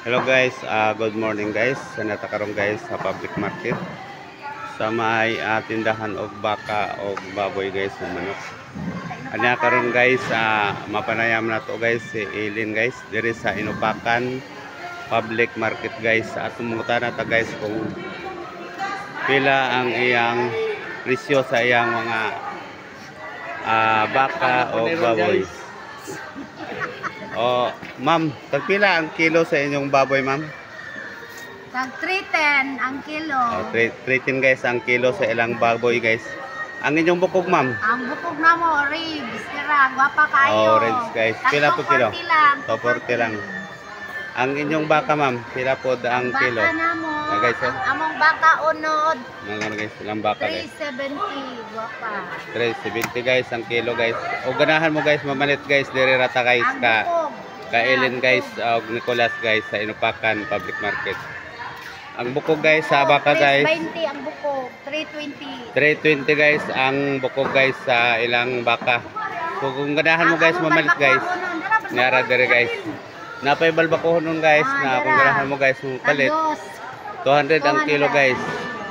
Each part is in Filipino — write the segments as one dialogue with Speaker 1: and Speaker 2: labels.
Speaker 1: Hello guys, good morning guys. Sanata karon guys sa public market sa may tindahan og baka og baboy guys ug manok. Anya karon guys, mapanayam na to guys si Eileen guys diri sa Inupakan public market guys. Atong mangutana ta guys kung pila ang iyang presyo sa iyang mga baka o baboy. Oh, ma'am, pila ang kilo sa inyong baboy, ma'am?
Speaker 2: Tag 310 ang kilo.
Speaker 1: Oh, 310 guys ang kilo sa ilang baboy guys. Ang inyong bukog, ma'am?
Speaker 2: Ang bukog na mo, ribs. Kira, gwapa kayo.
Speaker 1: Oh, ribs guys. Pila po kilo? 240 lang.
Speaker 2: 240.
Speaker 1: Ang inyong baka, ma'am, pila po ang kilo?
Speaker 2: Baka na mo.
Speaker 1: Guys,
Speaker 2: ang among baka unod.
Speaker 1: Mga guys, ilang baka guys?
Speaker 2: 370. Gwapa.
Speaker 1: 370 guys ang kilo guys. O ganahan mo guys, mamalit guys, diri rata guys
Speaker 2: Ang
Speaker 1: ka.
Speaker 2: bukog.
Speaker 1: Kailin guys, og Nicolas guys sa Inupakan public market. Ang bukog guys sa baka guys,
Speaker 2: 320 ang bukog. 320.
Speaker 1: 320 guys ang bukog guys sa ilang baka. So kung ganahan mo guys mamalit guys, nyara dire guys. Napay balbakohon nun guys na kung ganahan mo guys mo palit. 200 ang kilo guys.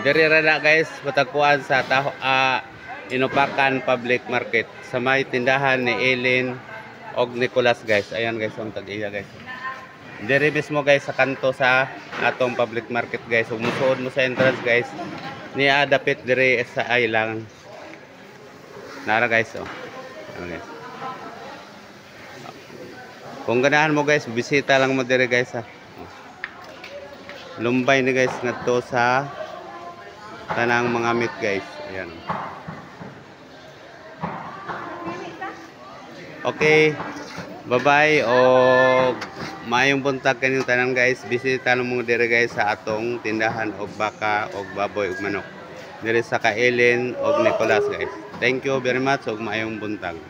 Speaker 1: Dire ra na guys matagpuan sa Inupakan public market sa may tindahan ni Eileen og Nicolas guys. Ayan guys ang tag-iya guys. Dire mismo guys sa kanto sa atong public market guys. Ug musuod mo sa entrance guys. Niya dapit dire sa ilang. Nara guys oh. Ayan guys. Kung ganahan mo guys, bisita lang mo dire guys ha. Lumbay ni guys ngadto sa tanang mga meat guys. Ayan. Okay. Bye-bye o mayong buntag kanilang tanan guys. Bisita mo dire guys sa atong tindahan og baka og baboy ug manok. Dire sa Kailin og Nicolas guys. Thank you very much og mayong buntag.